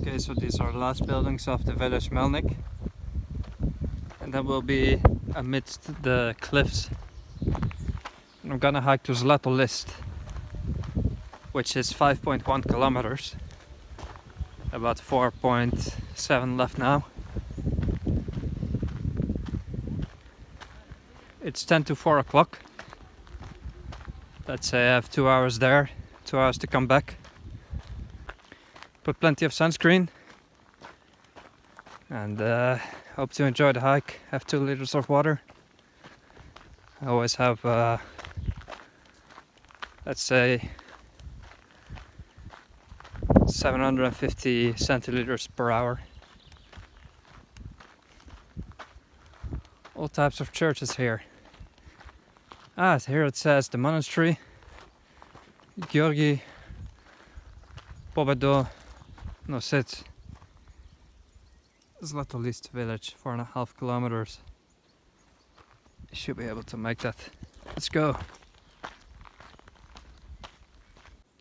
Okay, so these are the last buildings of the village Melnik, and then we'll be amidst the cliffs. And I'm gonna hike to Zlatolist, which is 5.1 kilometers, about 4.7 left now. It's 10 to 4 o'clock. Let's say I have 2 hours there, 2 hours to come back. Put plenty of sunscreen and hope to enjoy the hike. Have 2 liters of water. I always have, let's say, 750 centiliters per hour. All types of churches here. Here it says the monastery Georgi Povedo Nosit Zlatolist village, 4.5 kilometers. Should be able to make that. Let's go.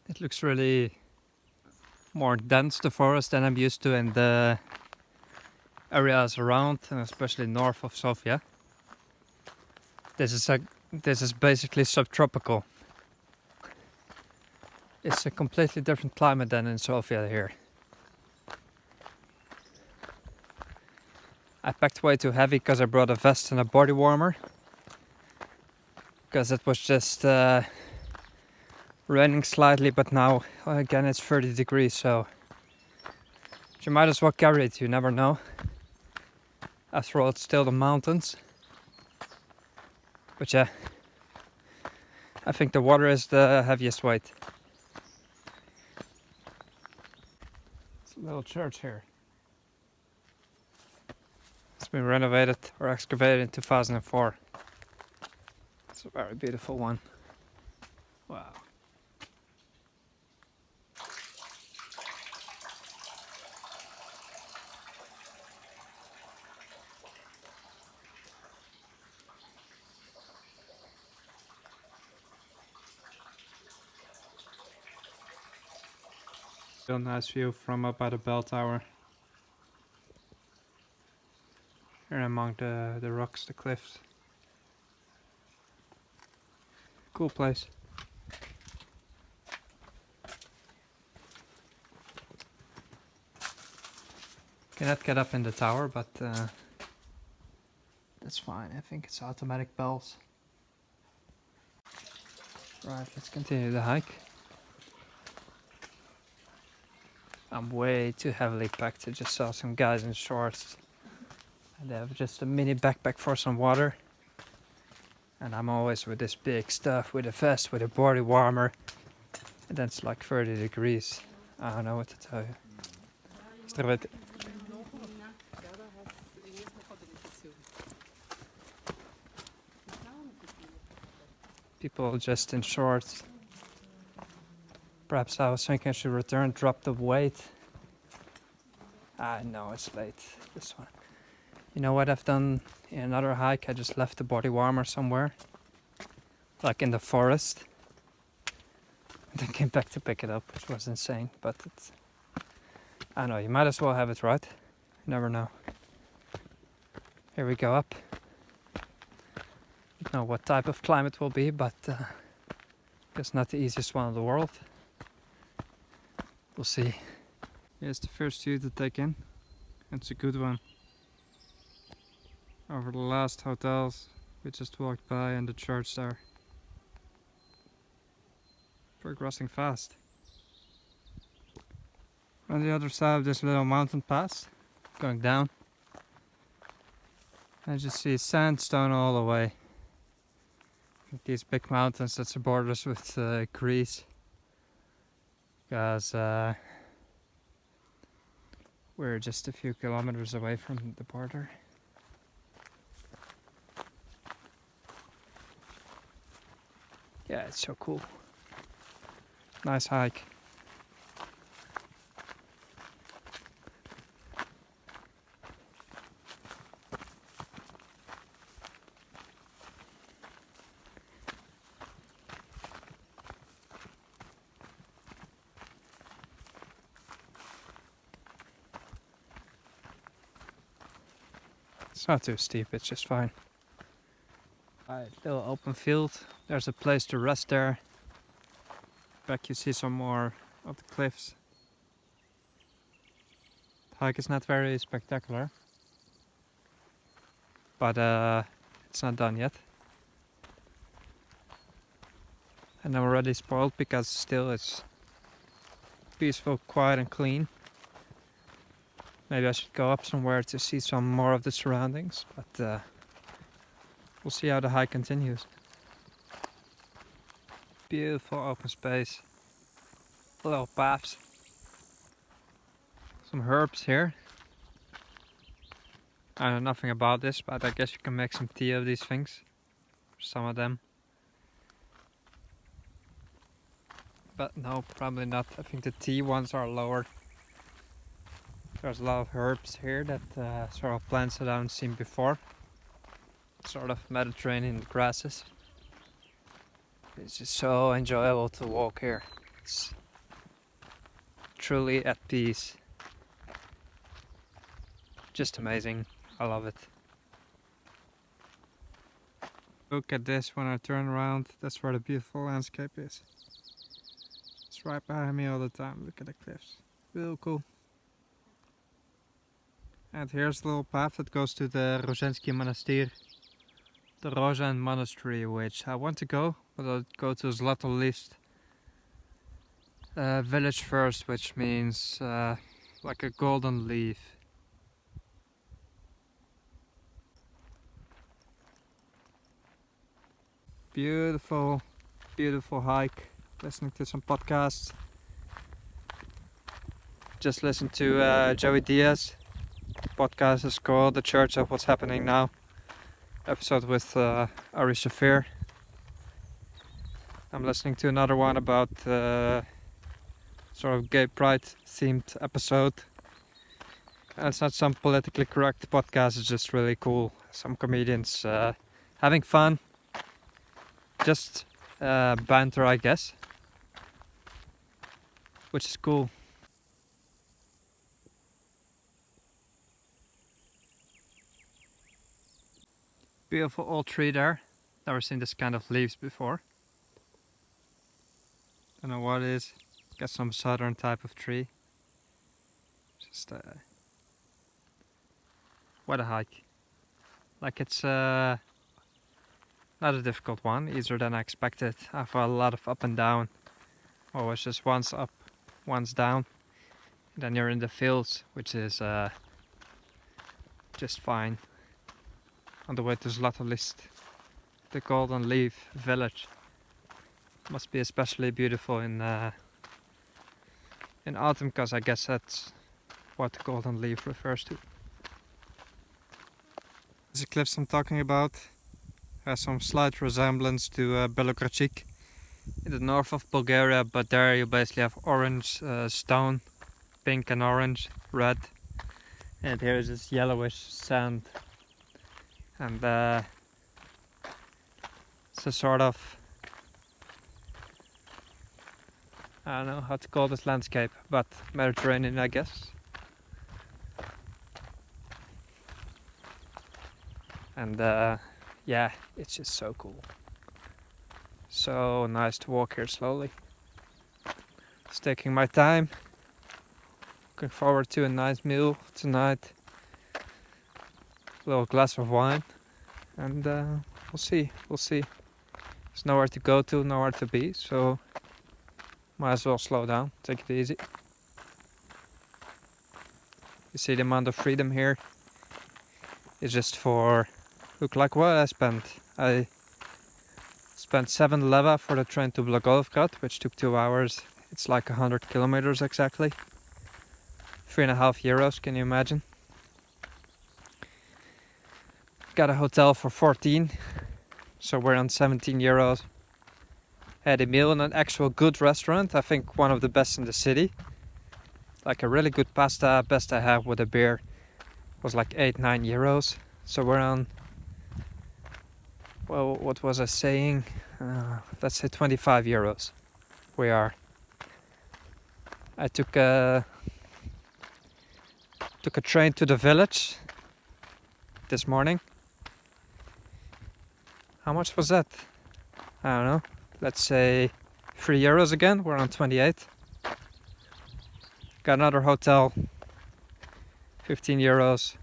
It looks really more dense, the forest, than I'm used to in the areas around, and especially north of Sofia. This is basically subtropical. It's a completely different climate than in Sofia here. I packed way too heavy because I brought a vest and a body warmer, because it was just raining slightly, but now again it's 30 degrees, so you might as well carry it, you never know. After all, it's still the mountains. But yeah, I think the water is the heaviest weight. It's a little church here. It's been renovated or excavated in 2004. It's a very beautiful one. Wow. Real nice view from up by the bell tower. Here among the rocks, the cliffs. Cool place. Cannot get up in the tower, but that's fine. I think it's automatic bells. Right, let's continue the hike. I'm way too heavily packed. I just saw some guys in shorts. And they have just a mini backpack for some water. And I'm always with this big stuff, with a vest, with a body warmer. And then it's like 30 degrees. I don't know what to tell you. Здравейте. People just in shorts. Perhaps I was thinking I should return, drop the weight. No, it's late, this one. You know what I've done in another hike? I just left the body warmer somewhere. Like in the forest. And then came back to pick it up, which was insane. But it's, I don't know, you might as well have it right. You never know. Here we go up. Don't know what type of climate will be, but it's not the easiest one in the world. We'll see. Here's the first view to take in. It's a good one. Over the last hotels we just walked by and the church there. Progressing fast. On the other side of this little mountain pass, going down, I just see sandstone all the way. These big mountains, that's the borders with Greece. Because we're just a few kilometers away from the border. Yeah, it's so cool. Nice hike. It's not too steep, it's just fine. Alright, little open field. There's a place to rest there. Back you see some more of the cliffs. The hike is not very spectacular, but it's not done yet. And I'm already spoiled because still it's peaceful, quiet and clean. Maybe I should go up somewhere to see some more of the surroundings, but we'll see how the hike continues. Beautiful open space, little paths, some herbs here. I know nothing about this, but I guess you can make some tea of these things, some of them. But no, probably not. I think the tea ones are lower. There's a lot of herbs here that sort of plants that I haven't seen before. Sort of Mediterranean grasses. It's just so enjoyable to walk here. It's truly at peace. Just amazing. I love it. Look at this when I turn around. That's where the beautiful landscape is. It's right behind me all the time. Look at the cliffs. Real cool. And here's a little path that goes to the Rozhensky Monastery, the Rozhan Monastery, which I want to go, but I'll go to Zlatolist village first, which means like a golden leaf. Beautiful, beautiful hike. Listening to some podcasts. Just listened to Joey Diaz. The podcast is called The Church of What's Happening Now. Episode with Ari Shafir. I'm listening to another one about sort of gay pride themed episode. And it's not some politically correct podcast, it's just really cool. Some comedians having fun. Just banter, I guess. Which is cool. Beautiful old tree there. Never seen this kind of leaves before. Don't know what it is. Got some southern type of tree. Just what a hike. Like it's not a difficult one, easier than I expected. I've had a lot of up and down. Always just once up, once down. Then you're in the fields, which is just fine. On the way to Zlatolist, the golden leaf village. Must be especially beautiful in autumn, because I guess that's what the golden leaf refers to. The cliffs I'm talking about has some slight resemblance to Belograchik in the north of Bulgaria, but there you basically have orange stone, pink and orange, red, and here is this yellowish sand. And it's a sort of, I don't know how to call this landscape, but Mediterranean, I guess. And yeah, it's just so cool. So nice to walk here slowly. Just taking my time. Looking forward to a nice meal tonight. Little glass of wine, and we'll see. There's nowhere to go to, nowhere to be, so might as well slow down, take it easy. You see the amount of freedom here is just for, look like what I spent. I spent 7 leva for the train to Blagoevgrad, which took 2 hours. It's like 100 kilometers exactly. 3.5 euros, can you imagine? Got a hotel for 14, so we're on 17 euros. Had a meal in an actual good restaurant, I think one of the best in the city. Like a really good pasta, best I have with a beer was like 8-9 euros. So we're on, well, what was I saying? Let's say 25 euros. We are. I took a train to the village. this morning. How much was that? I don't know. Let's say €3 again. We're on 28. Got another hotel. €15.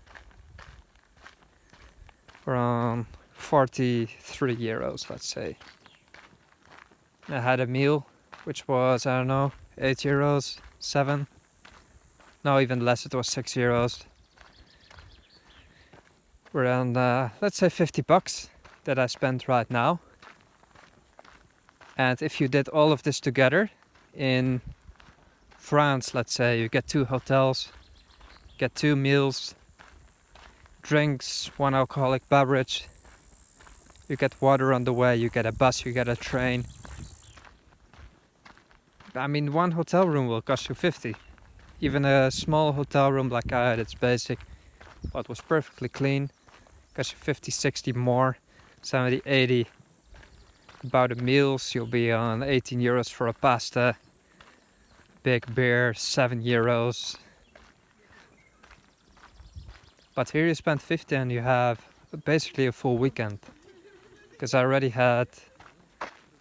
We're on €43, let's say. I had a meal, which was, I don't know, €8, 7. No, even less, it was €6. We're on, let's say $50 that I spent right now. And if you did all of this together in France, let's say, you get 2 hotels, get 2 meals, drinks, 1 alcoholic beverage, you get water on the way, you get a bus, you get a train. I mean, 1 hotel room will cost you 50. Even a small hotel room like I had, it's basic, but was perfectly clean, cost you 50, 60 more, 70, 80. About the meals, you'll be on €18 for a pasta, big beer, €7. But here you spend 50 and you have basically a full weekend. Because I already had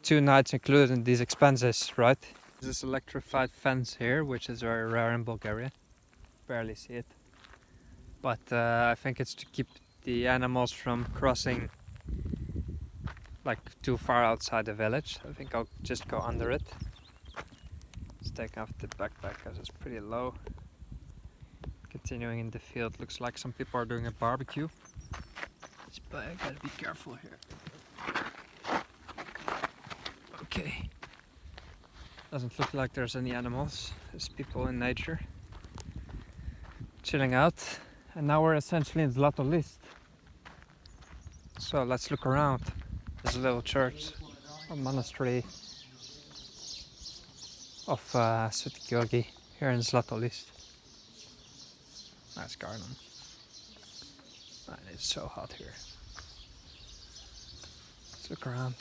2 nights included in these expenses, right? There's this electrified fence here, which is very rare in Bulgaria. Barely see it. But I think it's to keep the animals from crossing like too far outside the village. I think I'll just go under it. Let's take off the backpack because it's pretty low. Continuing in the field, looks like some people are doing a barbecue. But I gotta be careful here. Okay. Doesn't look like there's any animals. There's people in nature chilling out. And now we're essentially in Zlatolist. So let's look around. There's a little church, a monastery of Svet Georgi here in Zlatolist. Nice garden. And it's so hot here. Let's look around.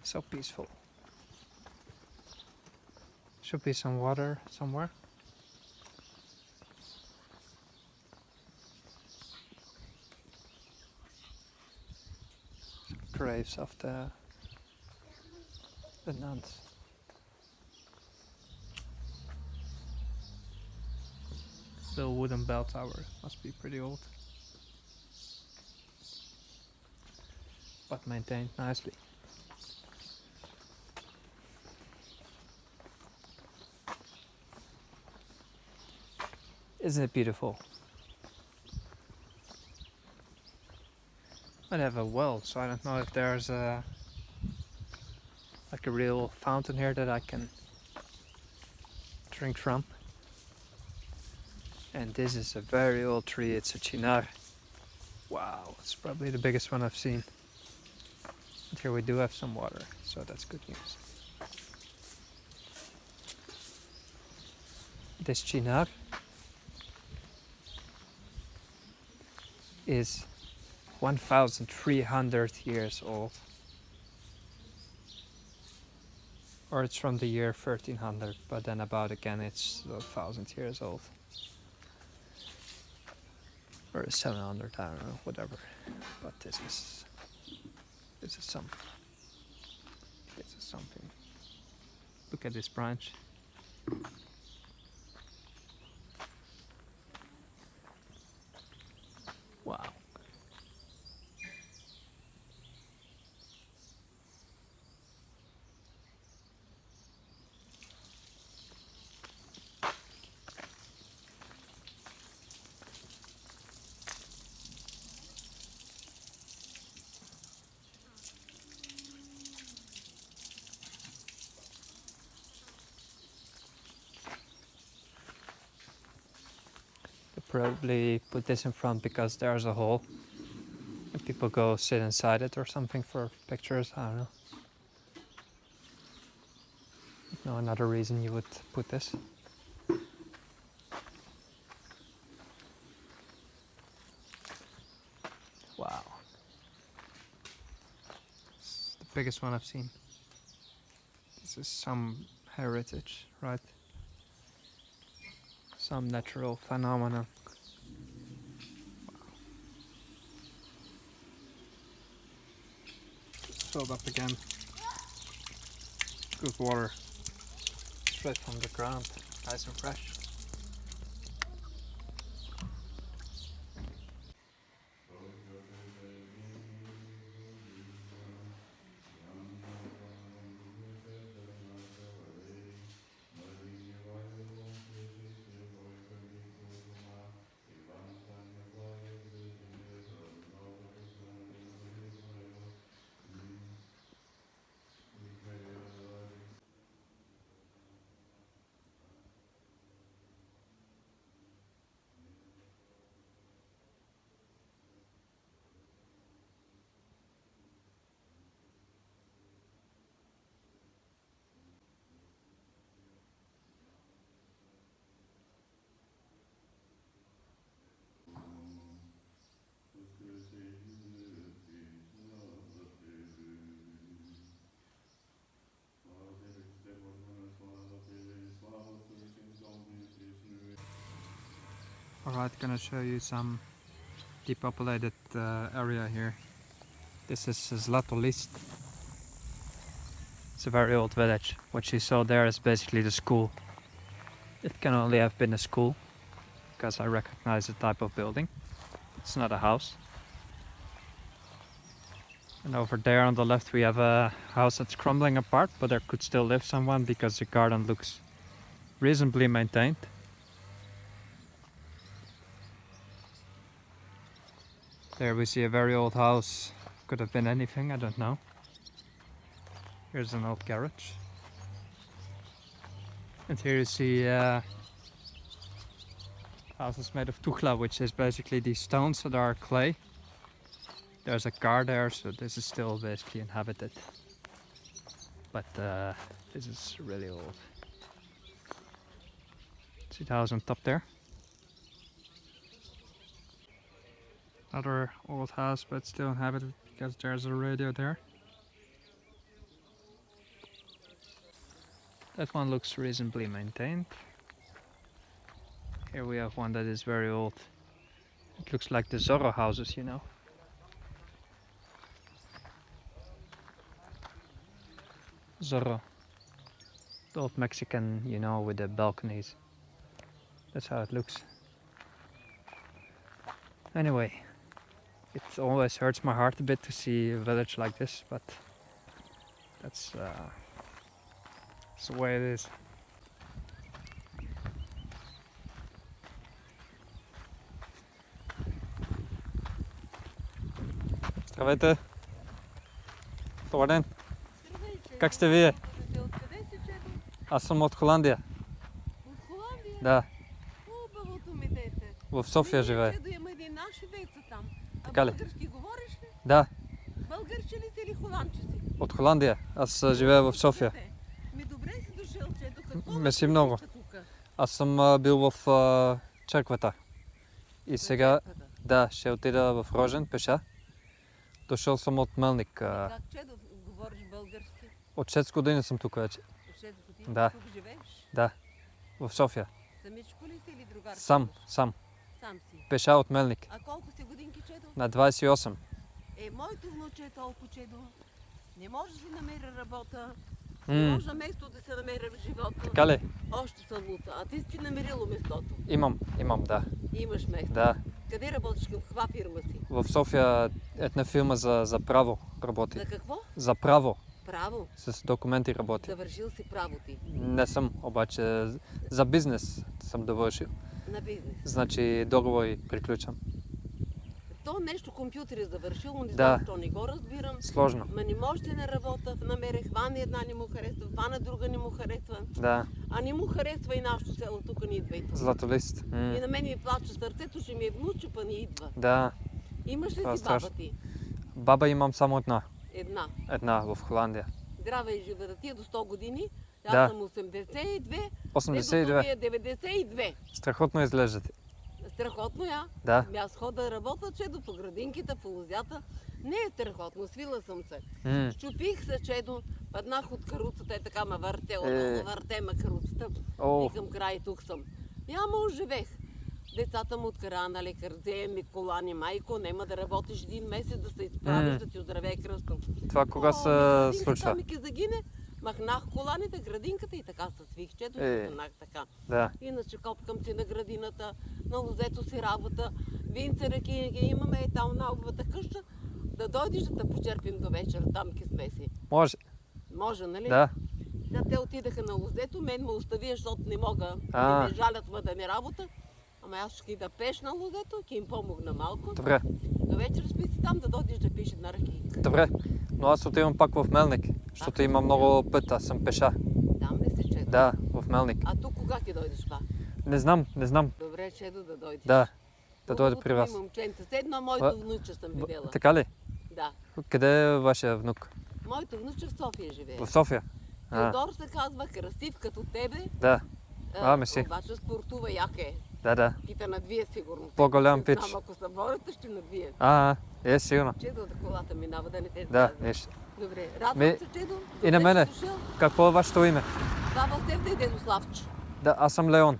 So peaceful. Should be some water somewhere. Some graves of the nuns. Little wooden bell tower. Must be pretty old. But maintained nicely. Isn't it beautiful? I have a well, so I don't know if there's like a real fountain here that I can drink from. And this is a very old tree, it's a chinar. Wow, it's probably the biggest one I've seen. But here we do have some water, so that's good news. This chinar is 1,300 years old. Or it's from the year 1300, but then about again it's 1,000 years old. Or 700, I don't know, whatever. But this is something. This is something. Look at this branch. Wow. Probably put this in front because there's a hole. And people go sit inside it or something for pictures, I don't know. No another reason you would put this. Wow. It's the biggest one I've seen. This is some heritage, right? Some natural phenomenon. Just filled up again. Good water. Straight from the ground. Nice and fresh. Alright, gonna show you some depopulated area here. This is Zlatolist. It's a very old village. What you saw there is basically the school. It can only have been a school, because I recognize the type of building. It's not a house. And over there on the left we have a house that's crumbling apart, but there could still live someone because the garden looks reasonably maintained. There we see a very old house. Could have been anything, I don't know. Here's an old garage. And here you see houses made of tuchla, which is basically these stones that are clay. There's a car there, so this is still basically inhabited. But this is really old. See the house on top there? Another old house, but still inhabited because there's a radio there. That one looks reasonably maintained. Here we have one that is very old. It looks like the Zorro houses, you know. Zorro. The old Mexican, you know, with the balconies. That's how it looks. Anyway, it always hurts my heart a bit to see a village like this, but that's the way it is. Здравейте! Добър ден! Как сте вие? Откъде си, чето? Аз съм от Холандия. От Холандия? Да, Хубавото ми дете. в София живее. Чедо има един наши деца там. А Така ли? български говориш ли? Да, Българче ли си или холандче си? от Холандия. Аз живея в София. Дете, ми добре си дошъл, чето. Какво Мерси ме много. случва тука? Аз съм бил в черквата. И сега, да, ще отида в Рожен, пеша. Дошъл съм от Melnik. Как, чедо, говориш български? От 6 години съм тук вече. От 6 години? Да. Тук живееш? Да, в София. Самичко ли си или другарче? Сам. Сам си. Пеша от Melnik. А колко си годинки, чедо? На 28. Моето внуче е толкова, чедо. Не може да си намери работа. М. Не може на место да се намери в живота. Така ли? Още съм лута. А ти си намерило местото. Имам, да. Имаш место. Да. Къде работиш? Към каква фирма си? В София една фирма за право работи. За какво? За право. Право. С документи работи. Завършил си право ти. Не съм, обаче за бизнес съм довършил. На бизнес. Значи договори приключвам. То нещо компютър е завършил, но не Да. знам, защо не го разбирам. Сложно. Ма не можете на работа, намерих вана една не му харесва, вана друга не му харесва. Да. А не му харесва и нашето село, тук ни идва и тук. Златолист. И на мен ми плаче сърцето, че ми е внуче, па не идва. Да. Имаш ли Това е си баба страшно. ти? Баба имам само една. Една. Една в Холандия. Здраве и жива да ти е до 100 години. Аз Да. съм 82. 82. Е 92. Страхотно изглеждате. Страхотно я. Да. Аз хода работя, чедо по градинките, по лозята. Не е страхотно, свила съм се. Щупих се, чедо, паднах от каруцата, така ме въртела, върте ме каруцата. Викам край, тук съм. Ама оживех. Децата му откара на лекар, взе ми колани, майко, няма да работиш един месец, да се изправиш, да ти оздравее кръстом. Това кога се случва? Ми ки загине, махнах коланите, градинката и така се свих, чедо, и станах така. Да. Иначе копкам си на градината, на лозето си работа, винце, ръки имаме и там на обвата къща, да дойдеш да те почерпим до вечер, там ки сме си. Може. Може, нали? Да. Сега те отидаха на лозето, мен ме остави, защото не мога, не ме жалят да ми работа. Ама аз ще да пеш на лозето, ки им помогна малко. Добре. До вечер спи си там да дойдеш да пише на ръки. Добре. Но аз отивам пак в Melnik, защото има много път, аз съм пеша. Там ли си, Чедо? Да, в Melnik. А тук кога ти дойдеш па? Не знам. Добре, Чедо, да дойдеш. Да, да дойде при вас. Момченце, с едно моето внуче съм видела. Така ли? Да. Къде е вашия внук? Моето внуче в София живее. В София? Теодор се казва, красив като тебе. Да. Меси. Обаче спортува як е. Да. Ти те надвие сигурно. По-голям пич. Знам, ако се борите, ще надвие. Сигурно. Чедо, да колата минава, да не те Да, казва. нещо. Добре, радвам се, Чедо. И на мене. Дошъл. Какво е вашето име? Баба Севда и дедо Славчо. Да, аз съм Леон.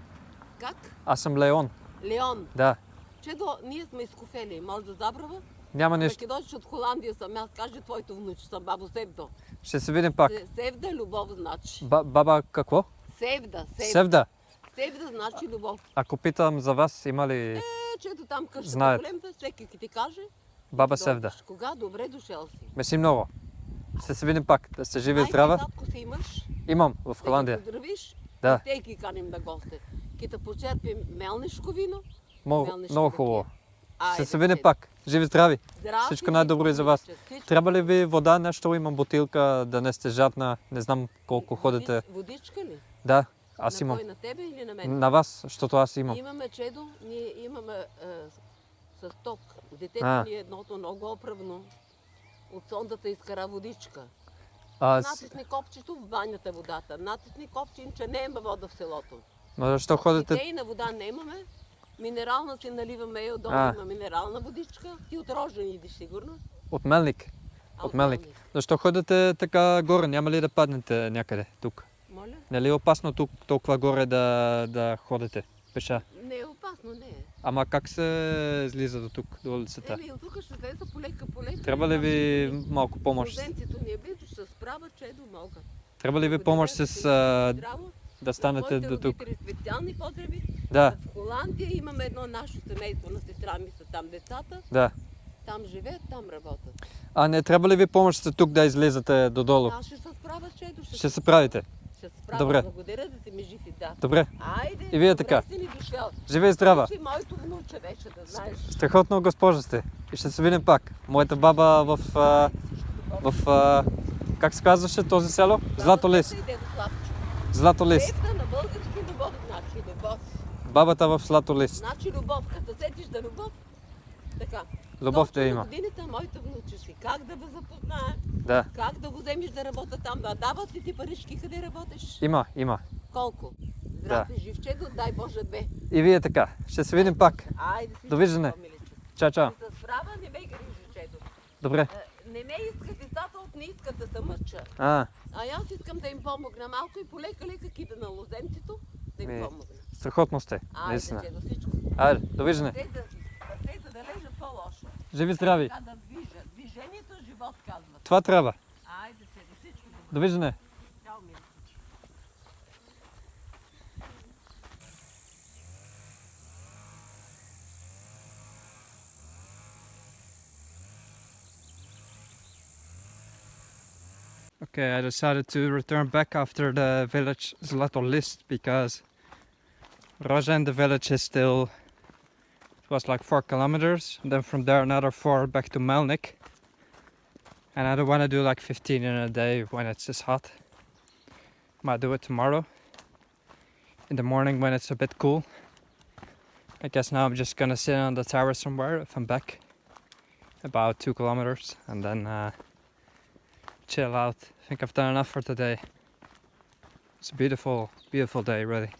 Как? Аз съм Леон. Леон. Да. Чедо, ние сме изкофели. Може да забрава? Няма Да нищо. ке дойдеш от Холандия съм. Аз кажа твоето внуче съм, бабо Севдо. Ще се видим пак. Севда любов значи. Баба какво? Севда. Севда. Севда значи любов. Ако питам за вас, има ли Чето там къщата Знаят. големта, всеки ки ти каже. баба дойдеш. Севда? Кога? Добре дошъл си. Меси много. Ще се видим пак. Да сте живи и здрава. Татко си имаш. Имам в Да Холандия. ги поздравиш. Да. Те ги каним да госте. Ки те почерпим мелнишко вино. Много хубаво. Ще Айде, се видим Чедо. пак. Живи здрави. Здрасти, Всичко най-добро и за вас. Всичко. Трябва ли ви вода, нещо? Имам бутилка, да не сте жадна. Не знам колко ходите. Водичка ли? Да, аз На имам. кой? На тебе или на мен? На вас, защото аз имам. Имаме, Чедо, ние имаме с ток. Детето ни е едното много оправно. От сондата изкара водичка. Натисни копчето в банята водата. Натисни копче, че не има вода в селото. Но защо ходите? Питейна вода не имаме. Минерална си наливаме и отдолу има минерална водичка. Ти от Рожен идиш сигурно. От Melnik. От Melnik. Защо ходите така горе? Няма ли да паднете някъде тук? Моля? Не ли е опасно тук толкова горе да ходите пеша? Не е опасно, не е. Ама как се излиза до тук, до улицата? От тук ще слезе полека. Трябва ли ви малко помощ? Лозенцето ни е близо, ще се справя, Чедо могат. Трябва ли ви помощ с Здраво. да станете до тук? Моите родители специални поздрави. Да, В Холандия имаме едно наше семейство на сестра ми са там децата. да. Там живеят, там работят. А не трябва ли ви помощ тук да излизате додолу? Аз ще се справя, Чедо. Ще се правите? Ще се справя. Добре. Благодаря да си ми жив и да. Добре. Айде. И вие добре така. си ни дошъл. Живи и здрава! Ти си моето внуче вече, да знаеш. Страхотно госпожа сте. И ще се видим пак. Моята баба в как се казваше този село? Златолист. Златолист. Севда на български любов значи любов. Бабата в Златолист. Значи любов. Като сетиш да любов, така. Любов да Точно има. годините моите внуче си. Как да го запознае? Да. Как да го вземеш да работя там? Да дават ли ти парички, къде работиш? Има. Колко? Здрав и жив, Чедо, дай Боже 2. И вие така. Ще се видим пак. Айде си. Довиждане. Чао. Се справа, не ме грижи, Чедо. Добре. Не ме искат децата, от не искат да се мъча. А, Аз искам да им помогна малко и полека кида на лозенцето, да им помогна. страхотно сте. Айде, Наистина. Чедо, всичко. Айде, довиждане. Те да лежа по-лошо. Живи здрави. Така да движа. Движението е живот, казват. Това трябва. Айде, Чедо, всичко добро. Довиждане. Чао, мили. Okay, I decided to return back after the village Zlatolist because Roja and the village is still, it was like 4 kilometers, and then from there another 4 back to Melnik. And I don't want to do like 15 in a day when it's just hot. Might do it tomorrow in the morning when it's a bit cool. I guess now I'm just gonna sit on the tower somewhere if I'm back. about 2 kilometers, and then chill out. I think I've done enough for today. It's a beautiful, beautiful day, really.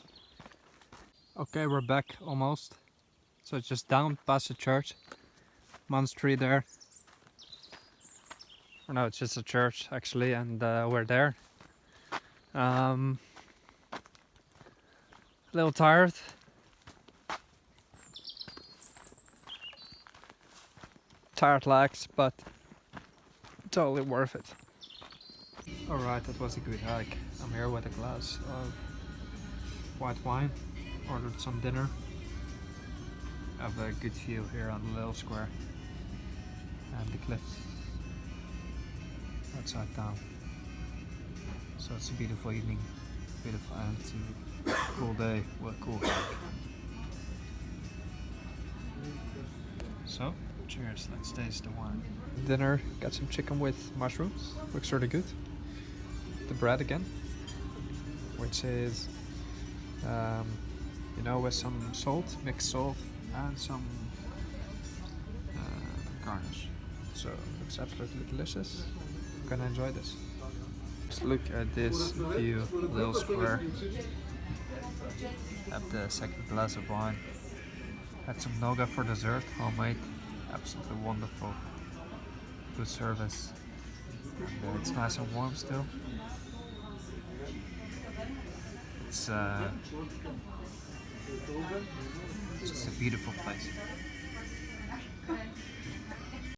Okay, we're back almost. So it's just down past the church. Monastery there. Or no, it's just a church actually, and we're there. A little tired. Tired legs, but totally worth it. Alright, that was a good hike. I'm here with a glass of white wine. Ordered some dinner. Have a good view here on the little square. And the cliffs outside town. So it's a beautiful evening. Beautiful end to a cool day with a cool hike. So, cheers, let's taste the wine. Dinner, got some chicken with mushrooms. Looks really good. The bread again, which is, with some salt, mixed salt, and some garnish. So it's absolutely delicious. I'm gonna enjoy this. Just look at this view, little square. Have the second glass of wine. Had some noga for dessert, homemade. Absolutely wonderful. Good service. And it's nice and warm still. It's just a beautiful place.